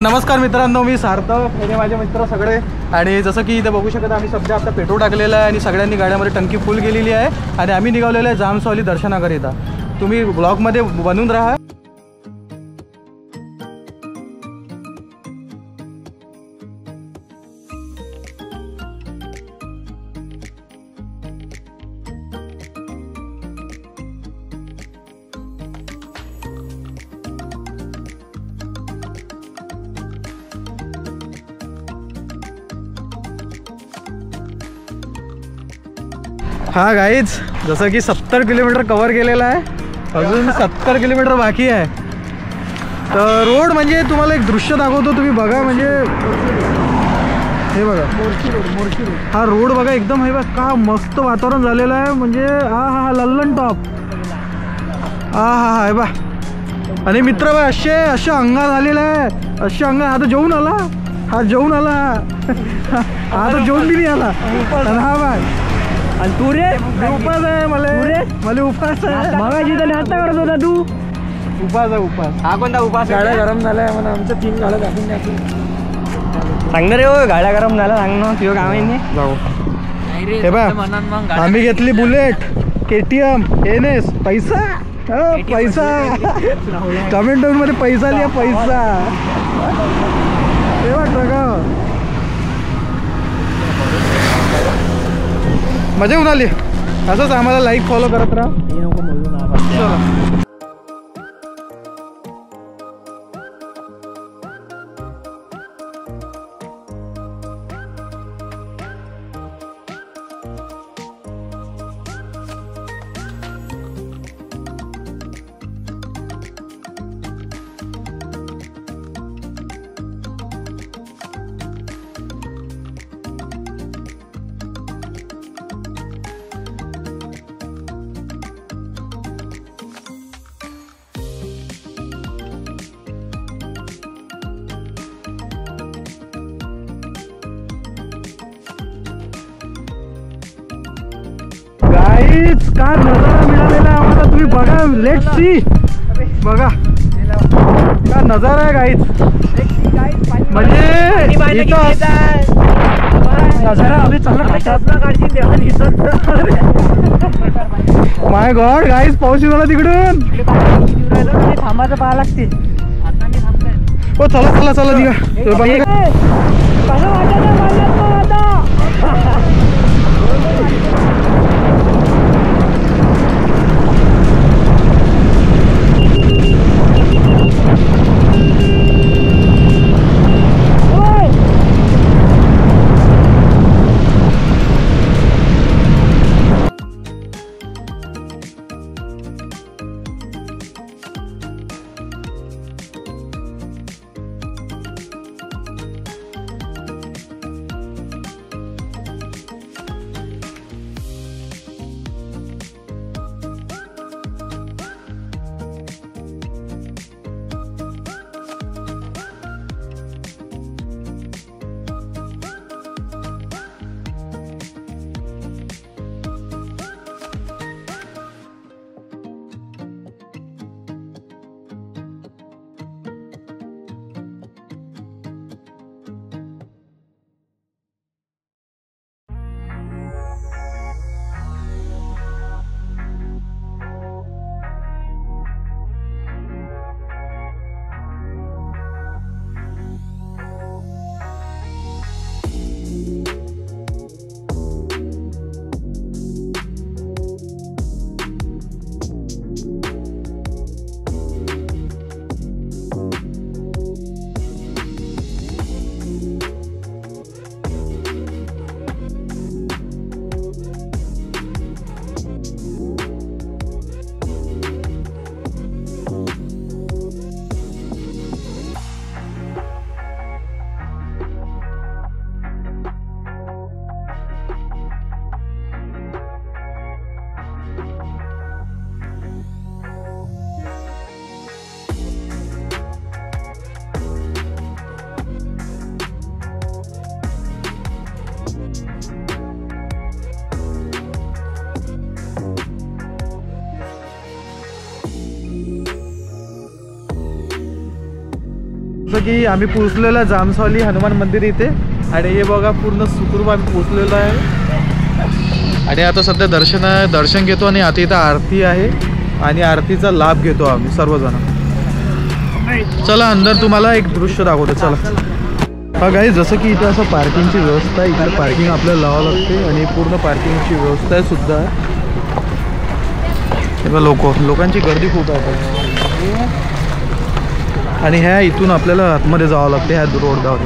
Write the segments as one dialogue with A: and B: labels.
A: नमस्कार मित्रांनो, मी सार्थक, हे माझे मित्र सगळे. आणि जसं की इथे बघू शकता आम्ही सध्या आता पेट्रोल टाकलेलं आहे आणि सगळ्यांनी गाड्यामध्ये टंकी फुल केलेली आहे आणि आम्ही निघालेलो आहे जामसावली दर्शनाकरिता. तुम्ही ब्लॉगमध्ये बनून राहा. हा गाईज, जसं की 70 किलोमीटर कव्हर केलेला आहे, अजून 70 किलोमीटर बाकी आहे. तर रोड म्हणजे तुम्हाला एक दृश्य दाखवतो, तुम्ही बघा. म्हणजे हे बघा मोर्शी रोड, हा रोड बघा एकदम. हे बघा का मस्त वातावरण झालेलं आहे. म्हणजे हा लल्लन टॉप, हा हे बा. आणि मित्र बा असे अंगा झालेला आहे, असे अंगा. आता जेवून आला, हा जेवून आला, आता जेवून बी नाही आला. हा बाय. आणि तू रे उपास आहे, मला उपास आहे. मगाशी तर नाश्ता करत होता तू. उपास आहे, उपास. हा कोणता उपास? गाड्या गरम झाल्या म्हणा. आमचं 3 गाड्या दाखवून टाकून सांगणार रे. हो गाड्या गरम झाल्या सांग ना, तुझं काम आहे नाही जाऊ. हे बा आम्ही घेतली बुलेट, KTM, NS. पैसा पैसा कमेंट मध्ये पैसा लिहा, पैसा. हे वाटतं का मजा येऊन आली. असंच आम्हाला लाईक फॉलो करत राहा. गाईज का नजारा मिळालेला आहे आम्हाला, तुम्ही बघा. लेट्स सी, बघा का नजारा आहे गाईज. म्हणजे माय गॉड गाईज, पाऊस येऊन आला तिकडून. थांबायचं पाहा लागते. हो चला चला निघा. की आम्ही पोचलेलो आहे जामसावली हनुमान मंदिर इथे आणि हे बघा पूर्ण सुखरूप आम्ही पोचलेलो आहे आणि आता सध्या दर्शन घेतो आणि आता इथं आरती आहे आणि आरतीचा लाभ घेतो आम्ही सर्वजण. चला अंदर तुम्हाला एक दृश्य दाखवतो. चला हा गाईज, जसं की इथं असं पार्किंगची व्यवस्था आहे. इकडे पार्किंग आपल्याला लावावं लागते आणि पूर्ण पार्किंगची व्यवस्था आहे सुद्धा आहे. लोकांची गर्दी खूप आहे आणि ह्या इथून आपल्याला आतमध्ये जावं लागते ह्या रोडवर.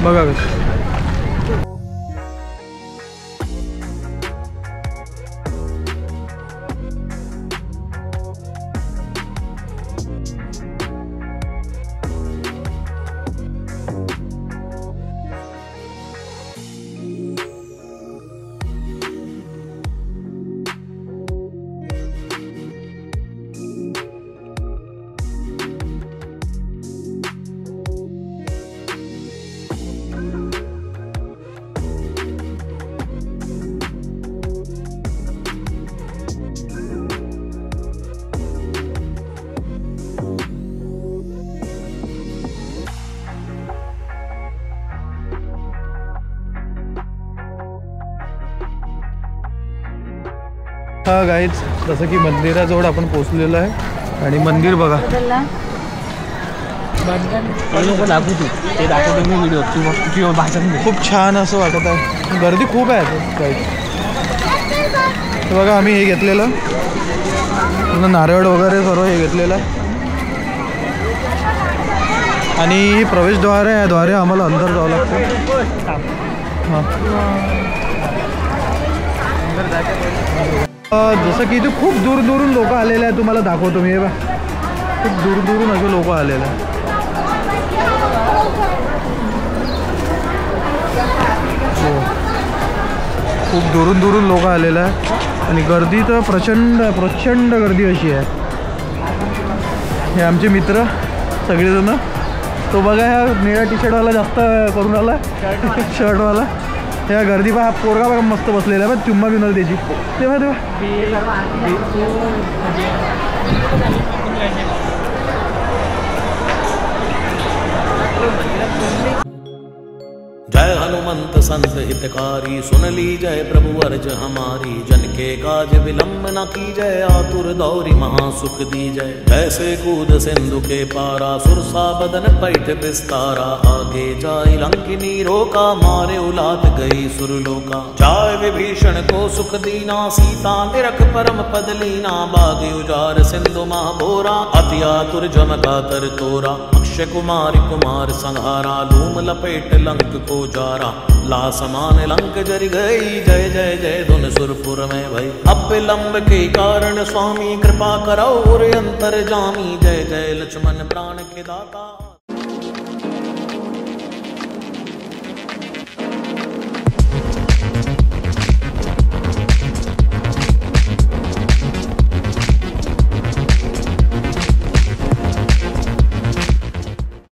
A: बघा हा गाईज, जसं की मंदिराजवळ आपण पोचलेलो आहे आणि मंदिर बघा. खूप छान असं वाटत आहे. गर्दी खूप आहे गाईज. बघा आम्ही हे घेतलेलं पूर्ण नारळ वगैरे सर्व हे घेतलेलं आहे आणि प्रवेशद्वार आहे. याद्वारे आम्हाला अंदर जावं लागतं. जसं की इथे खूप दूरून लोक आलेले आहेत. तुम्हाला दाखवतो मी. हे बघा खूप दूरून असे लोक आलेले आहेत. खूप दूरून लोक आलेले आहेत आणि गर्दी तर प्रचंड गर्दी अशी आहे. हे आमचे मित्र सगळेजण. तो बघा ह्या निळ्या टी शर्टवाला जास्त करून आला, शर्टवाला. ह्या गर्दी पहा, पोरगा बघा मस्त बसलेला आहे. चुम्मा बिनल त्याची तेव्हा
B: जय हनुमंत संत हितकारी, सुन ली जय प्रभु अर्ज हमारी। जन के काज विलंब न की जय, आतुर दौरी महासुख दी जय। जैसे कूद सिंधु के पारा, सुरसा बदन पैठ विस्तारा। आगे जाई लंकिनी रोका, मारे उलाद गई सुरलोका। जाय विभीषण को सुख दीना, सीता निरख परम पद लीना। बाग उजार सिंधु महाभोरा, अति आतुर जम का तर तोरा। अक्षय कुमारी कुमार संहारा, लूम लपेट लंक को जारा। ला समान लंक जरि गई, जय जय जय धुन सुरपुर में भई। अब विलंब के कारण स्वामी, कृपा करौ उर अंतर जामी। जय जय लक्ष्मण प्राण के दाता।